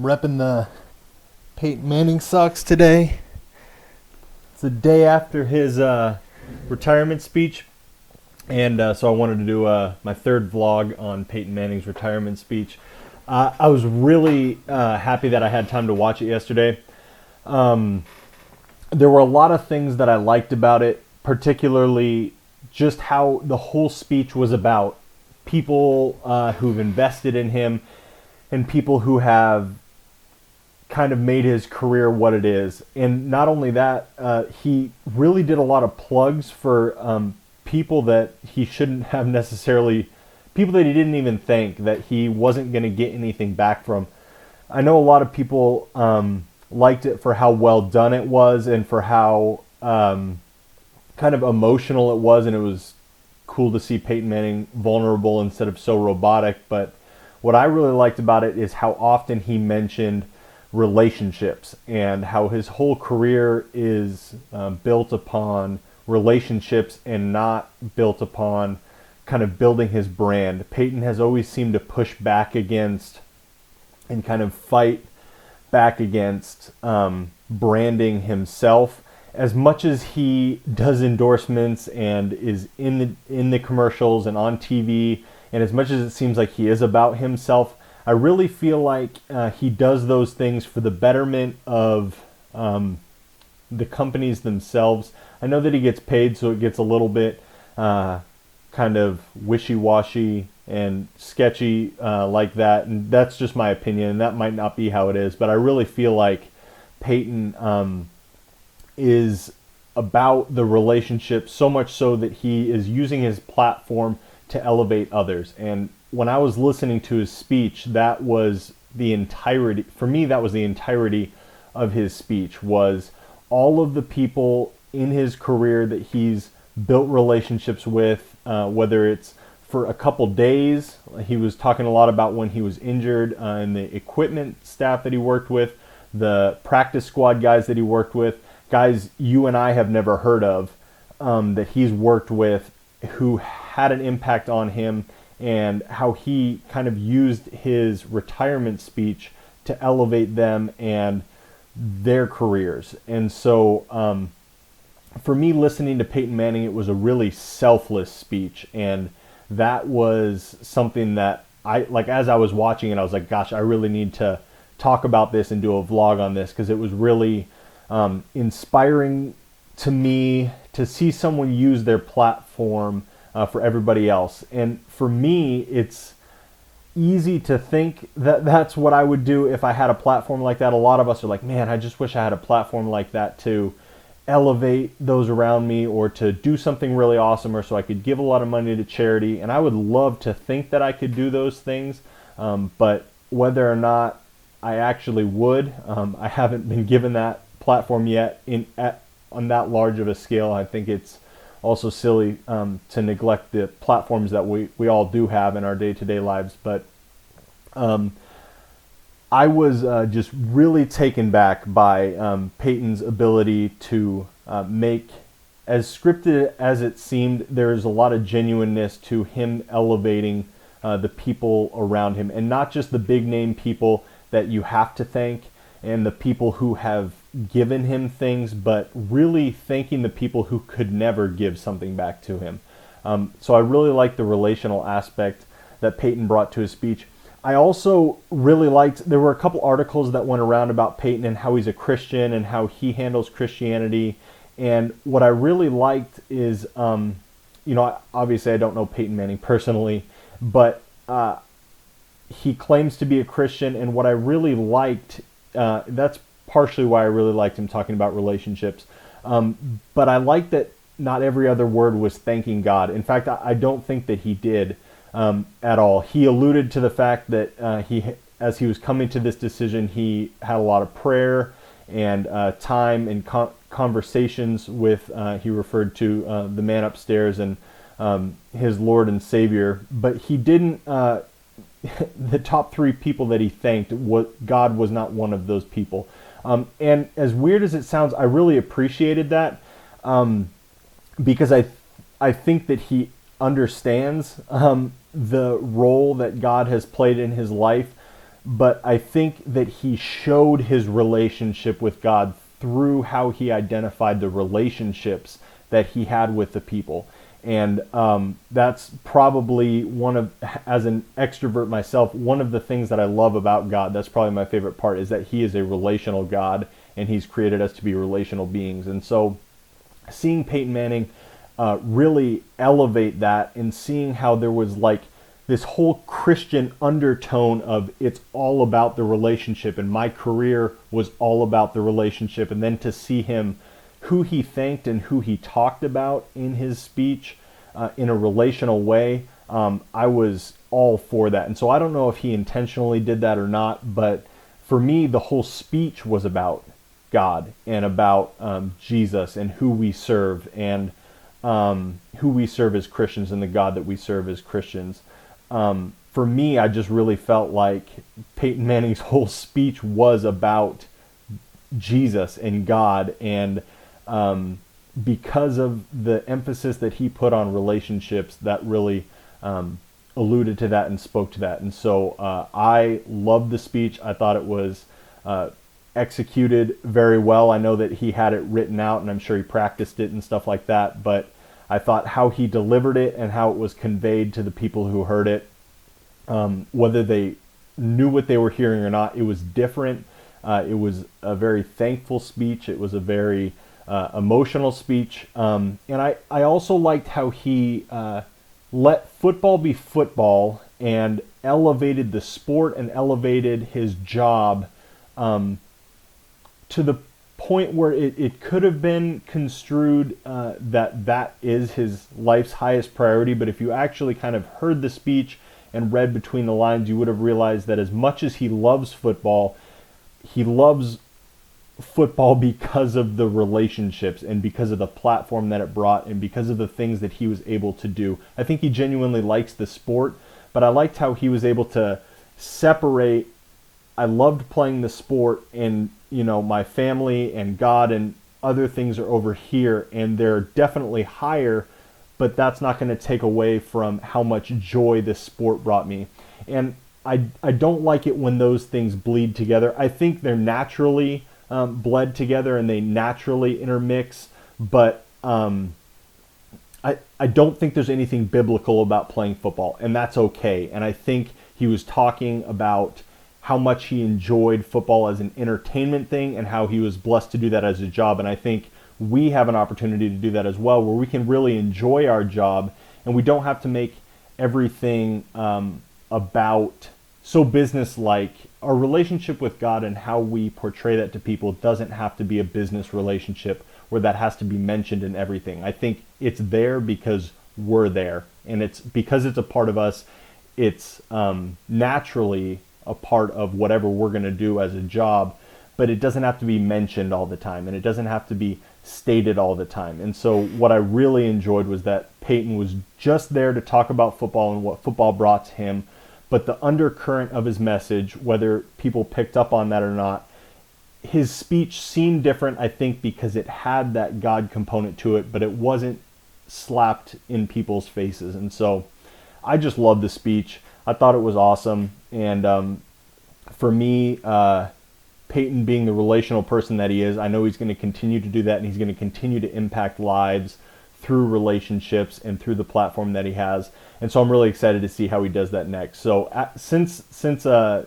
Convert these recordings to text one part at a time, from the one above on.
Repping the Peyton Manning socks today. It's the day after his retirement speech, and so I wanted to do my third vlog on Peyton Manning's retirement speech. I was really happy that I had time to watch it yesterday. There were a lot of things that I liked about it, particularly just how the whole speech was about people who've invested in him and people who have kind of made his career what it is. And not only that, he really did a lot of plugs for people that he shouldn't have necessarily, people that he didn't even think that he wasn't going to get anything back from. I know a lot of people liked it for how well done it was and for how kind of emotional it was, and it was cool to see Peyton Manning vulnerable instead of so robotic. But what I really liked about it is how often he mentioned relationships and how his whole career is built upon relationships and not built upon kind of building his brand. Peyton has always seemed to push back against and kind of fight back against branding himself. As much as he does endorsements and is in the commercials and on TV, and as much as it seems like he is about himself, I really feel like he does those things for the betterment of the companies themselves. I know that he gets paid, so it gets a little bit kind of wishy-washy and sketchy like that, and that's just my opinion, and that might not be how it is, but I really feel like Peyton is about the relationship, so much so that he is using his platform to elevate others. And when I was listening to his speech, that was the entirety, for me, that was the entirety of his speech, was all of the people in his career that he's built relationships with, whether it's for a couple days. He was talking a lot about when he was injured, and the equipment staff that he worked with, the practice squad guys that he worked with, guys you and I have never heard of, that he's worked with, who had an impact on him, and how he kind of used his retirement speech to elevate them and their careers. And so for me, listening to Peyton Manning, it was a really selfless speech, and that was something that I, like, as I was watching it, I was like, gosh, I really need to talk about this and do a vlog on this, because it was really inspiring to me to see someone use their platform for everybody else. And for me, it's easy to think that that's what I would do if I had a platform like that. A lot of us are like, man, I just wish I had a platform like that to elevate those around me, or to do something really awesome, or so I could give a lot of money to charity. And I would love to think that I could do those things, but whether or not I actually would, I haven't been given that platform yet on that large of a scale. I think it's also silly to neglect the platforms that we all do have in our day-to-day lives. But I was just really taken back by Peyton's ability to make, as scripted as it seemed, there's a lot of genuineness to him elevating the people around him, and not just the big name people that you have to thank and the people who have given him things, but really thanking the people who could never give something back to him. So I really like the relational aspect that Peyton brought to his speech. I also really liked, there were a couple articles that went around about Peyton and how he's a Christian and how he handles Christianity. And what I really liked is, obviously I don't know Peyton Manning personally, but he claims to be a Christian. And what I really liked, that's partially why I really liked him talking about relationships. But I liked that not every other word was thanking God. In fact, I don't think that he did at all. He alluded to the fact that as he was coming to this decision, he had a lot of prayer and time and conversations with, he referred to the man upstairs and his Lord and Savior. But he didn't, the top three people that he thanked, God was not one of those people. And as weird as it sounds, I really appreciated that, because I think that he understands the role that God has played in his life, but I think that he showed his relationship with God through how he identified the relationships that he had with the people. And that's probably one of, as an extrovert myself, one of the things that I love about God. That's probably my favorite part, is that he is a relational God and he's created us to be relational beings. And so seeing Peyton Manning really elevate that, and seeing how there was like this whole Christian undertone of it's all about the relationship, and my career was all about the relationship, and then to see him, who he thanked and who he talked about in his speech in a relational way, I was all for that. And so I don't know if he intentionally did that or not, but for me, the whole speech was about God and about Jesus and who we serve, and who we serve as Christians, and the God that we serve as Christians. For me, I just really felt like Peyton Manning's whole speech was about Jesus and God, and because of the emphasis that he put on relationships, that really alluded to that and spoke to that. And so I loved the speech. I thought it was executed very well. I know that he had it written out, and I'm sure he practiced it and stuff like that, but I thought how he delivered it and how it was conveyed to the people who heard it, whether they knew what they were hearing or not, it was different. It was a very thankful speech. It was a very emotional speech. And I also liked how he let football be football and elevated the sport and elevated his job to the point where it could have been construed that is his life's highest priority. But if you actually kind of heard the speech and read between the lines, you would have realized that as much as he loves football because of the relationships and because of the platform that it brought and because of the things that he was able to do. I think he genuinely likes the sport, but I liked how he was able to separate, I loved playing the sport, and my family and God and other things are over here, and they're definitely higher, but that's not going to take away from how much joy this sport brought me. And I don't like it when those things bleed together. I think they're naturally bled together and they naturally intermix, but I don't think there's anything biblical about playing football, and that's okay. And I think he was talking about how much he enjoyed football as an entertainment thing and how he was blessed to do that as a job. And I think we have an opportunity to do that as well, where we can really enjoy our job and we don't have to make everything about so business-like. Our relationship with God and how we portray that to people doesn't have to be a business relationship where that has to be mentioned in everything. I think it's there because we're there, and it's because it's a part of us. It's naturally a part of whatever we're going to do as a job, but it doesn't have to be mentioned all the time, and it doesn't have to be stated all the time. And so what I really enjoyed was that Peyton was just there to talk about football and what football brought to him, but the undercurrent of his message, whether people picked up on that or not, his speech seemed different, I think, because it had that God component to it, but it wasn't slapped in people's faces. And so I just loved the speech. I thought it was awesome. And for me, Peyton being the relational person that he is, I know he's going to continue to do that, and he's going to continue to impact lives through relationships and through the platform that he has. And so I'm really excited to see how he does that next. So since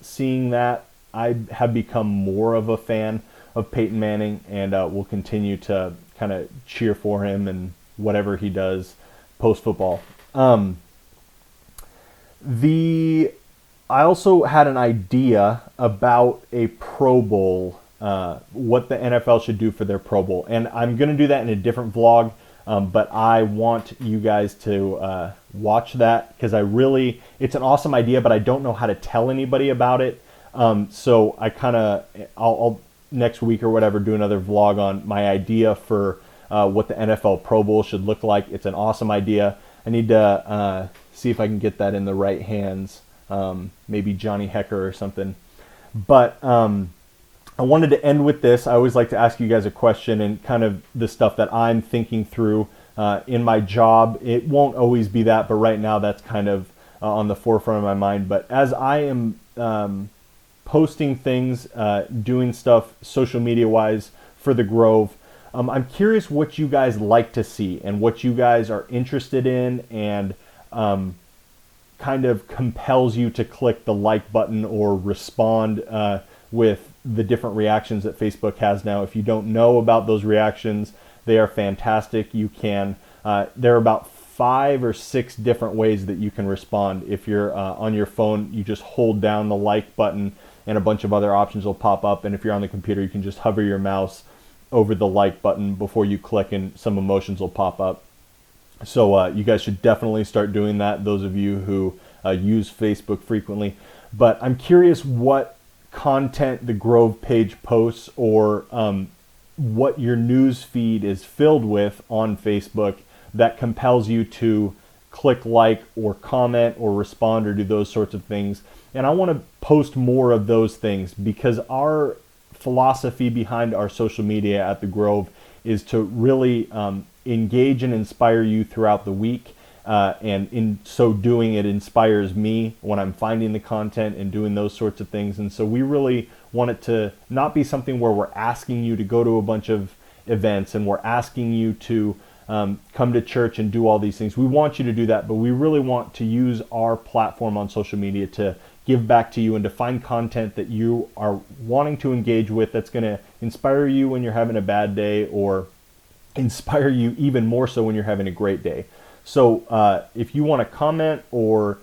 seeing that, I have become more of a fan of Peyton Manning, and will continue to kind of cheer for him and whatever he does post-football. I also had an idea about a Pro Bowl, what the NFL should do for their Pro Bowl. And I'm going to do that in a different vlog, but I want you guys to watch that, because it's an awesome idea, but I don't know how to tell anybody about it. So I'll next week or whatever do another vlog on my idea for what the NFL Pro Bowl should look like. It's an awesome idea. I need to see if I can get that in the right hands. Maybe Johnny Hecker or something. But I wanted to end with this. I always like to ask you guys a question and kind of the stuff that I'm thinking through in my job. It won't always be that, but right now that's kind of on the forefront of my mind. But as I am posting things, doing stuff social media wise for the Grove. I'm curious what you guys like to see and what you guys are interested in, and kind of compels you to click the like button or respond with the different reactions that Facebook has now. If you don't know about those reactions, they are fantastic. You can, there are about 5 or 6 different ways that you can respond. If you're on your phone, you just hold down the like button and a bunch of other options will pop up. And if you're on the computer, you can just hover your mouse over the like button before you click and some emotions will pop up. So you guys should definitely start doing that, those of you who use Facebook frequently. But I'm curious what content the Grove page posts, or what your news feed is filled with on Facebook that compels you to click like or comment or respond or do those sorts of things. And I want to post more of those things, because our philosophy behind our social media at the Grove is to really engage and inspire you throughout the week. And in so doing, it inspires me when I'm finding the content and doing those sorts of things. And so we really want it to not be something where we're asking you to go to a bunch of events and we're asking you to come to church and do all these things. We want you to do that, but we really want to use our platform on social media to give back to you and to find content that you are wanting to engage with, that's going to inspire you when you're having a bad day, or inspire you even more so when you're having a great day. So if you want to comment or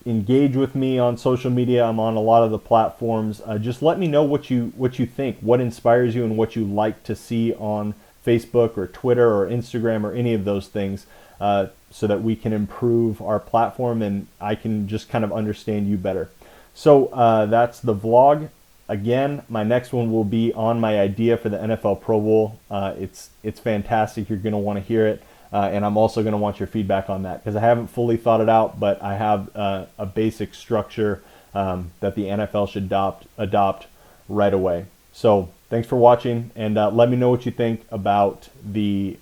engage with me on social media, I'm on a lot of the platforms. Just let me know what you think, what inspires you, and what you like to see on Facebook or Twitter or Instagram or any of those things, so that we can improve our platform and I can just kind of understand you better. So that's the vlog. Again, my next one will be on my idea for the NFL Pro Bowl. It's fantastic. You're going to want to hear it. And I'm also going to want your feedback on that, because I haven't fully thought it out, but I have a basic structure that the NFL should adopt right away. So thanks for watching, and let me know what you think about the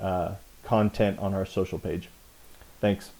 content on our social page. Thanks.